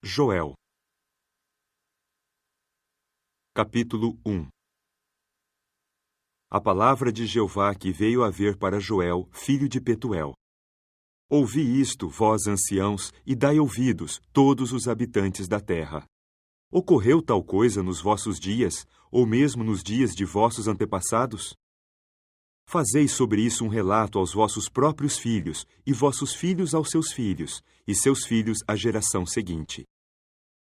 Joel. Capítulo 1. A palavra de Jeová que veio a ver para Joel, filho de Petuel. Ouvi isto, vós anciãos, e dai ouvidos, todos os habitantes da terra. Ocorreu tal coisa nos vossos dias, ou mesmo nos dias de vossos antepassados? Fazei sobre isso um relato aos vossos próprios filhos, e vossos filhos aos seus filhos, e seus filhos à geração seguinte.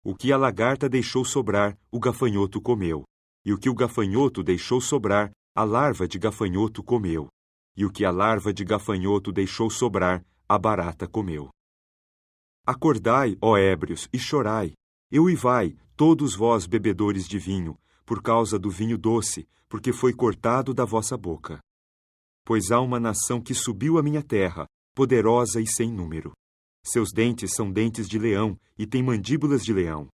O que a lagarta deixou sobrar, o gafanhoto comeu, e o que o gafanhoto deixou sobrar, a larva de gafanhoto comeu, e o que a larva de gafanhoto deixou sobrar, a barata comeu. Acordai, ó ébrios, e chorai, e uivai, todos vós bebedores de vinho, por causa do vinho doce, porque foi cortado da vossa boca. Pois há uma nação que subiu à minha terra, poderosa e sem número. Seus dentes são dentes de leão, e tem mandíbulas de leão.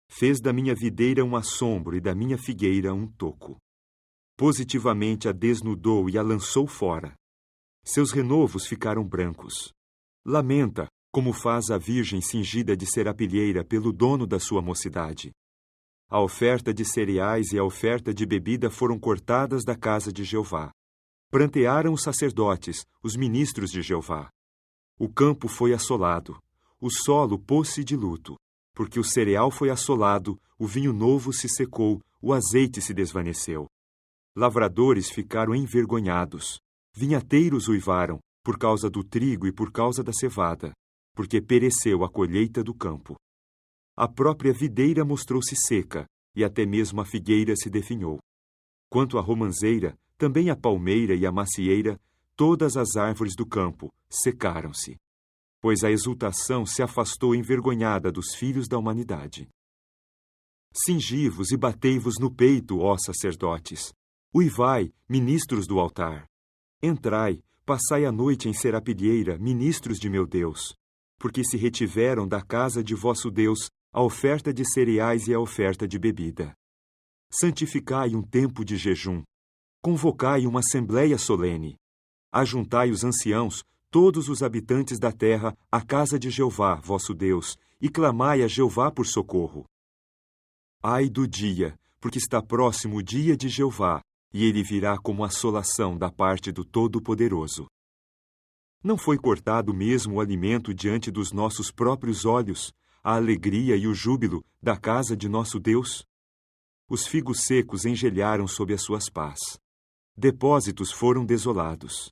Fez da minha videira um assombro e da minha figueira um toco. Positivamente a desnudou e a lançou fora. Seus renovos ficaram brancos. Lamenta, como faz a virgem cingida de serapilheira pelo dono da sua mocidade. A oferta de cereais e a oferta de bebida foram cortadas da casa de Jeová. Prantearam os sacerdotes, os ministros de Jeová. O campo foi assolado, o solo pôs-se de luto, porque o cereal foi assolado, o vinho novo se secou, o azeite se desvaneceu. Lavradores ficaram envergonhados, vinhateiros uivaram, por causa do trigo e por causa da cevada, porque pereceu a colheita do campo. A própria videira mostrou-se seca, e até mesmo a figueira se definhou. Quanto à romanzeira, também a palmeira e a macieira, todas as árvores do campo secaram-se, pois a exultação se afastou envergonhada dos filhos da humanidade. Cingi-vos e batei-vos no peito, ó sacerdotes. Uivai, ministros do altar. Entrai, passai a noite em serapilheira, ministros de meu Deus, porque se retiveram da casa de vosso Deus a oferta de cereais e a oferta de bebida. Santificai um tempo de jejum. Convocai uma assembleia solene. Ajuntai os anciãos, todos os habitantes da terra, à casa de Jeová, vosso Deus, e clamai a Jeová por socorro. Ai do dia, porque está próximo o dia de Jeová, e ele virá como assolação da parte do Todo-Poderoso. Não foi cortado mesmo o alimento diante dos nossos próprios olhos, a alegria e o júbilo da casa de nosso Deus? Os figos secos engelharam sob as suas pás. Depósitos foram desolados.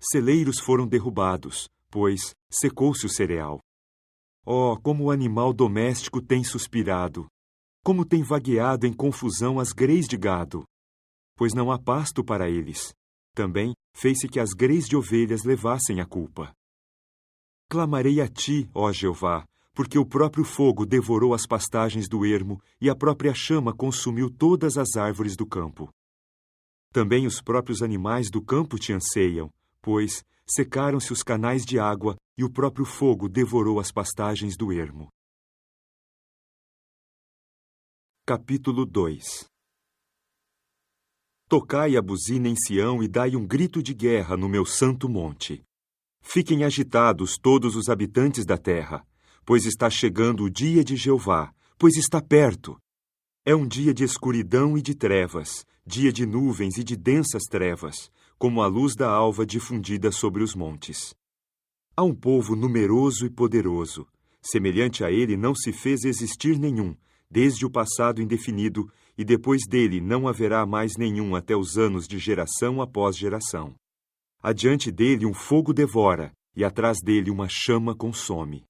Celeiros foram derrubados, pois secou-se o cereal. Oh, como o animal doméstico tem suspirado! Como tem vagueado em confusão as greis de gado! Pois não há pasto para eles. Também fez-se que as greis de ovelhas levassem a culpa. Clamarei a ti, ó Jeová, porque o próprio fogo devorou as pastagens do ermo e a própria chama consumiu todas as árvores do campo. Também os próprios animais do campo te anseiam, pois secaram-se os canais de água e o próprio fogo devorou as pastagens do ermo. Capítulo 2. Tocai a buzina em Sião e dai um grito de guerra no meu santo monte. Fiquem agitados todos os habitantes da terra, pois está chegando o dia de Jeová, pois está perto. É um dia de escuridão e de trevas, dia de nuvens e de densas trevas, como a luz da alva difundida sobre os montes. Há um povo numeroso e poderoso. Semelhante a ele não se fez existir nenhum, desde o passado indefinido, e depois dele não haverá mais nenhum até os anos de geração após geração. Adiante dele um fogo devora, e atrás dele uma chama consome.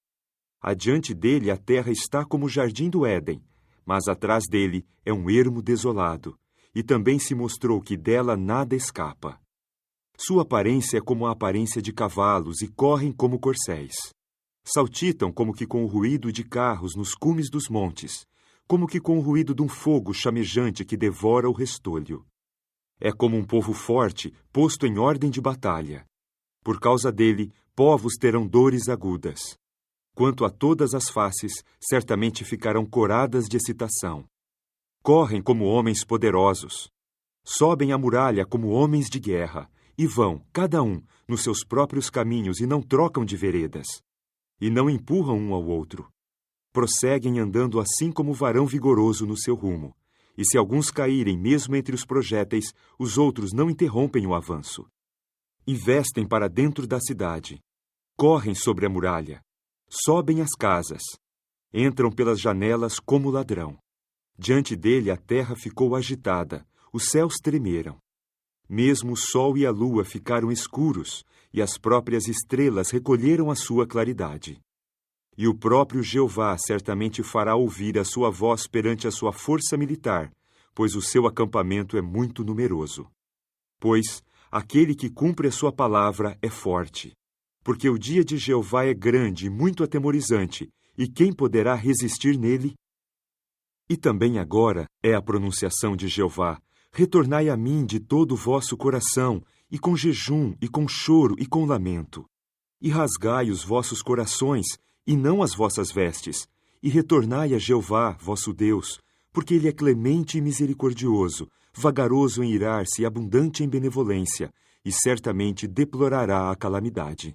Adiante dele a terra está como o jardim do Éden, mas atrás dele é um ermo desolado, e também se mostrou que dela nada escapa. Sua aparência é como a aparência de cavalos e correm como corcéis. Saltitam como que com o ruído de carros nos cumes dos montes, como que com o ruído de um fogo chamejante que devora o restolho. É como um povo forte, posto em ordem de batalha. Por causa dele, povos terão dores agudas. Quanto a todas as faces, certamente ficarão coradas de excitação. Correm como homens poderosos. Sobem a muralha como homens de guerra, e vão, cada um, nos seus próprios caminhos e não trocam de veredas. E não empurram um ao outro. prosseguem andando assim como varão vigoroso no seu rumo. E se alguns caírem mesmo entre os projéteis, os outros não interrompem o avanço. Investem para dentro da cidade. Correm sobre a muralha. Sobem as casas. Entram pelas janelas como ladrão. Diante dele a terra ficou agitada, os céus tremeram. Mesmo o sol e a lua ficaram escuros, e as próprias estrelas recolheram a sua claridade. E o próprio Jeová certamente fará ouvir a sua voz perante a sua força militar, pois o seu acampamento é muito numeroso. Pois aquele que cumpre a sua palavra é forte, porque o dia de Jeová é grande e muito atemorizante, e quem poderá resistir nele? E também agora é a pronunciação de Jeová: retornai a mim de todo o vosso coração, e com jejum, e com choro, e com lamento. E rasgai os vossos corações, e não as vossas vestes, e retornai a Jeová, vosso Deus, porque ele é clemente e misericordioso, vagaroso em irar-se e abundante em benevolência, e certamente deplorará a calamidade.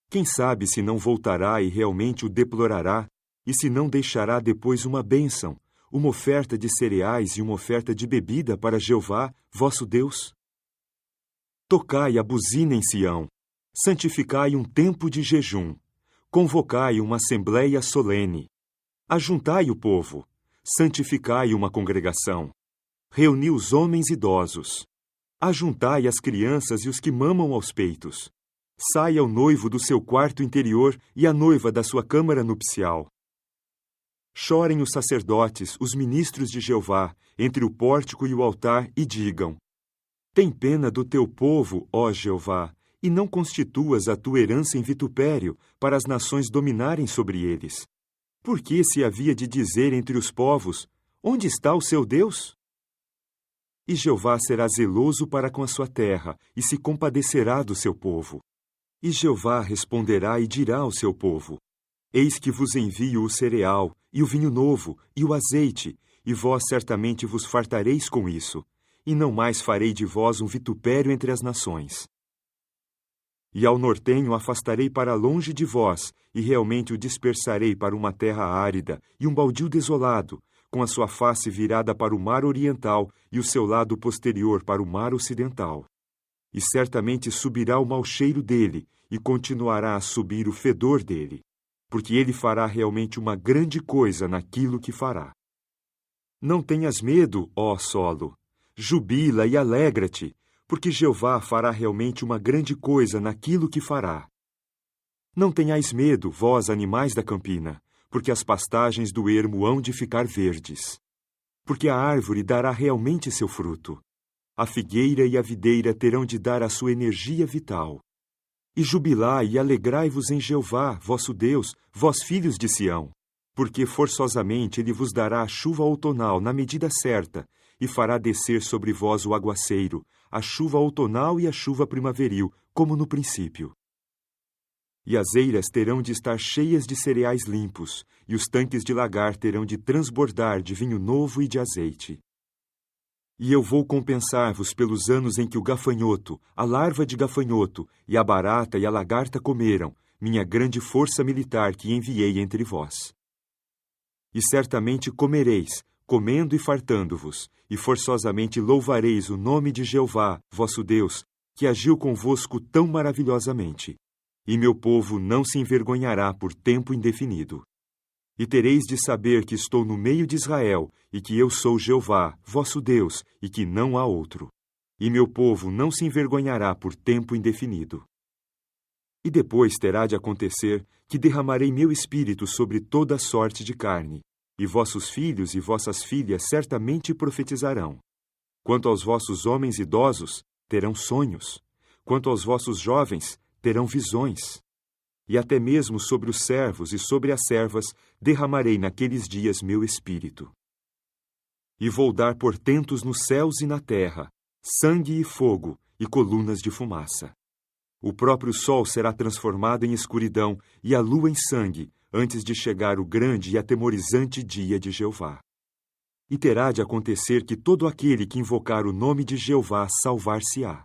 Quem sabe se não voltará e realmente o deplorará, e se não deixará depois uma bênção, uma oferta de cereais e uma oferta de bebida para Jeová, vosso Deus? Tocai a buzina em Sião, santificai um tempo de jejum, convocai uma assembleia solene, ajuntai o povo, santificai uma congregação, reuni os homens idosos, ajuntai as crianças e os que mamam aos peitos, saia o noivo do seu quarto interior e a noiva da sua câmara nupcial. Chorem os sacerdotes, os ministros de Jeová, entre o pórtico e o altar, e digam: tem pena do teu povo, ó Jeová, e não constituas a tua herança em vitupério, para as nações dominarem sobre eles. Por que se havia de dizer entre os povos: onde está o seu Deus? E Jeová será zeloso para com a sua terra, e se compadecerá do seu povo. E Jeová responderá e dirá ao seu povo: eis que vos envio o cereal, e o vinho novo, e o azeite, e vós certamente vos fartareis com isso, e não mais farei de vós um vitupério entre as nações. E ao nortenho afastarei para longe de vós, e realmente o dispersarei para uma terra árida, e um baldio desolado, com a sua face virada para o mar oriental, e o seu lado posterior para o mar ocidental. E certamente subirá o mau cheiro dele, e continuará a subir o fedor dele, porque ele fará realmente uma grande coisa naquilo que fará. Não tenhas medo, ó solo, jubila e alegra-te, porque Jeová fará realmente uma grande coisa naquilo que fará. Não tenhais medo, vós, animais da campina, porque as pastagens do ermo hão de ficar verdes. Porque a árvore dará realmente seu fruto. A figueira e a videira terão de dar a sua energia vital. E jubilai e alegrai-vos em Jeová, vosso Deus, vós filhos de Sião, porque forçosamente ele vos dará a chuva outonal na medida certa, e fará descer sobre vós o aguaceiro, a chuva outonal e a chuva primaveril, como no princípio. E as eiras terão de estar cheias de cereais limpos, e os tanques de lagar terão de transbordar de vinho novo e de azeite. E eu vou compensar-vos pelos anos em que o gafanhoto, a larva de gafanhoto, e a barata e a lagarta comeram, minha grande força militar que enviei entre vós. E certamente comereis, comendo e fartando-vos, e forçosamente louvareis o nome de Jeová, vosso Deus, que agiu convosco tão maravilhosamente. E meu povo não se envergonhará por tempo indefinido. E tereis de saber que estou no meio de Israel, e que eu sou Jeová, vosso Deus, e que não há outro. E meu povo não se envergonhará por tempo indefinido. E depois terá de acontecer que derramarei meu espírito sobre toda sorte de carne, e vossos filhos e vossas filhas certamente profetizarão. Quanto aos vossos homens idosos, terão sonhos. Quanto aos vossos jovens, terão visões. E até mesmo sobre os servos e sobre as servas derramarei naqueles dias meu espírito. E vou dar portentos nos céus e na terra, sangue e fogo, e colunas de fumaça. O próprio sol será transformado em escuridão, e a lua em sangue, antes de chegar o grande e atemorizante dia de Jeová. E terá de acontecer que todo aquele que invocar o nome de Jeová salvar-se-á.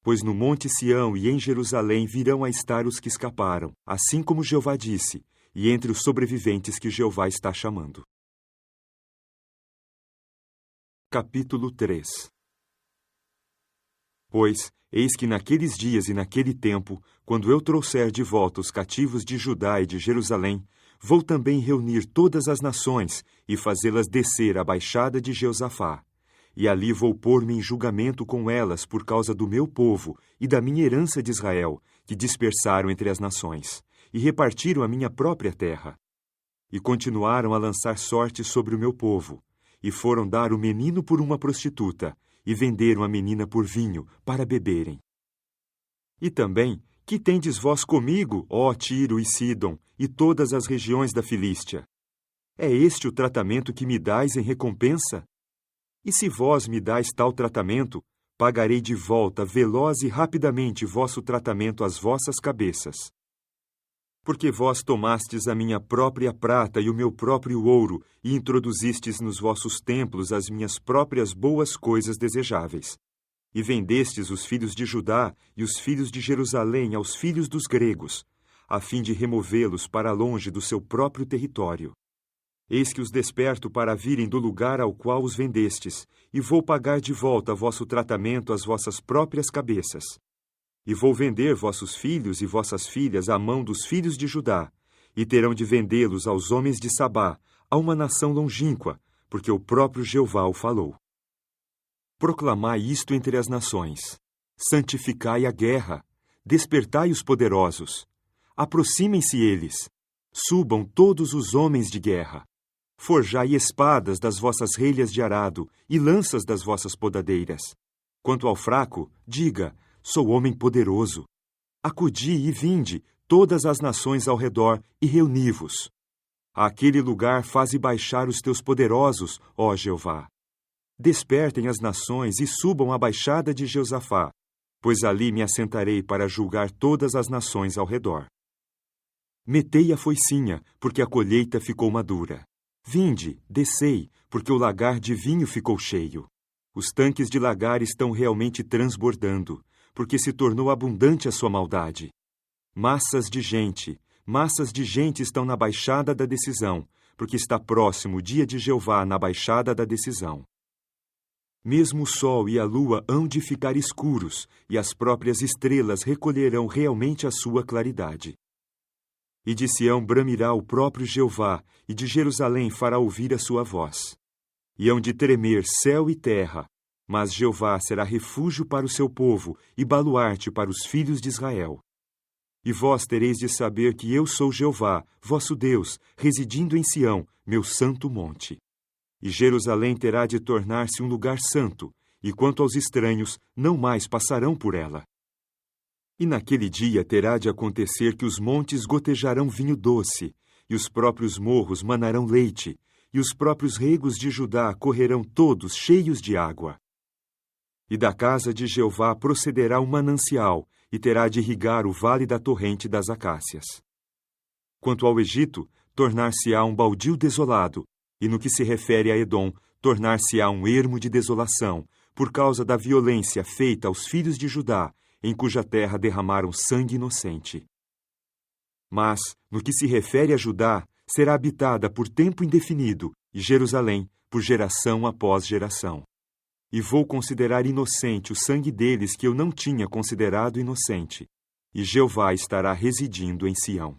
Pois no monte Sião e em Jerusalém virão a estar os que escaparam, assim como Jeová disse, e entre os sobreviventes que Jeová está chamando. Capítulo 3. Pois, eis que naqueles dias e naquele tempo, quando eu trouxer de volta os cativos de Judá e de Jerusalém, vou também reunir todas as nações e fazê-las descer à baixada de Jeosafá. E ali vou pôr-me em julgamento com elas por causa do meu povo e da minha herança de Israel, que dispersaram entre as nações, e repartiram a minha própria terra. E continuaram a lançar sorte sobre o meu povo, e foram dar o menino por uma prostituta, e venderam a menina por vinho, para beberem. E também, que tendes vós comigo, ó Tiro e Sidom, e todas as regiões da Filístia? É este o tratamento que me dais em recompensa? E se vós me dais tal tratamento, pagarei de volta veloz e rapidamente vosso tratamento às vossas cabeças. Porque vós tomastes a minha própria prata e o meu próprio ouro, e introduzistes nos vossos templos as minhas próprias boas coisas desejáveis. E vendestes os filhos de Judá e os filhos de Jerusalém aos filhos dos gregos, a fim de removê-los para longe do seu próprio território. Eis que os desperto para virem do lugar ao qual os vendestes, e vou pagar de volta vosso tratamento às vossas próprias cabeças. E vou vender vossos filhos e vossas filhas à mão dos filhos de Judá, e terão de vendê-los aos homens de Sabá, a uma nação longínqua, porque o próprio Jeová o falou. Proclamai isto entre as nações. Santificai a guerra. Despertai os poderosos. Aproximem-se eles. Subam todos os homens de guerra. Forjai espadas das vossas relhas de arado e lanças das vossas podadeiras. Quanto ao fraco, diga: sou homem poderoso. Acudi e vinde, todas as nações ao redor, e reuni-vos. Àquele lugar faze baixar os teus poderosos, ó Jeová. Despertem as nações e subam a baixada de Jeosafá, pois ali me assentarei para julgar todas as nações ao redor. Metei a foicinha, porque a colheita ficou madura. Vinde, descei, porque o lagar de vinho ficou cheio. Os tanques de lagar estão realmente transbordando, porque se tornou abundante a sua maldade. Massas de gente estão na baixada da decisão, porque está próximo o dia de Jeová na baixada da decisão. Mesmo o sol e a lua hão de ficar escuros, e as próprias estrelas recolherão realmente a sua claridade. E de Sião bramirá o próprio Jeová, e de Jerusalém fará ouvir a sua voz. E hão de tremer céu e terra, mas Jeová será refúgio para o seu povo e baluarte para os filhos de Israel. E vós tereis de saber que eu sou Jeová, vosso Deus, residindo em Sião, meu santo monte. E Jerusalém terá de tornar-se um lugar santo, e quanto aos estranhos, não mais passarão por ela. E naquele dia terá de acontecer que os montes gotejarão vinho doce, e os próprios morros manarão leite, e os próprios regos de Judá correrão todos cheios de água. E da casa de Jeová procederá um manancial, e terá de irrigar o vale da torrente das acácias. Quanto ao Egito, tornar-se-á um baldio desolado, e no que se refere a Edom, tornar-se-á um ermo de desolação, por causa da violência feita aos filhos de Judá, em cuja terra derramaram sangue inocente. Mas, no que se refere a Judá, será habitada por tempo indefinido, e Jerusalém, por geração após geração. E vou considerar inocente o sangue deles que eu não tinha considerado inocente, e Jeová estará residindo em Sião.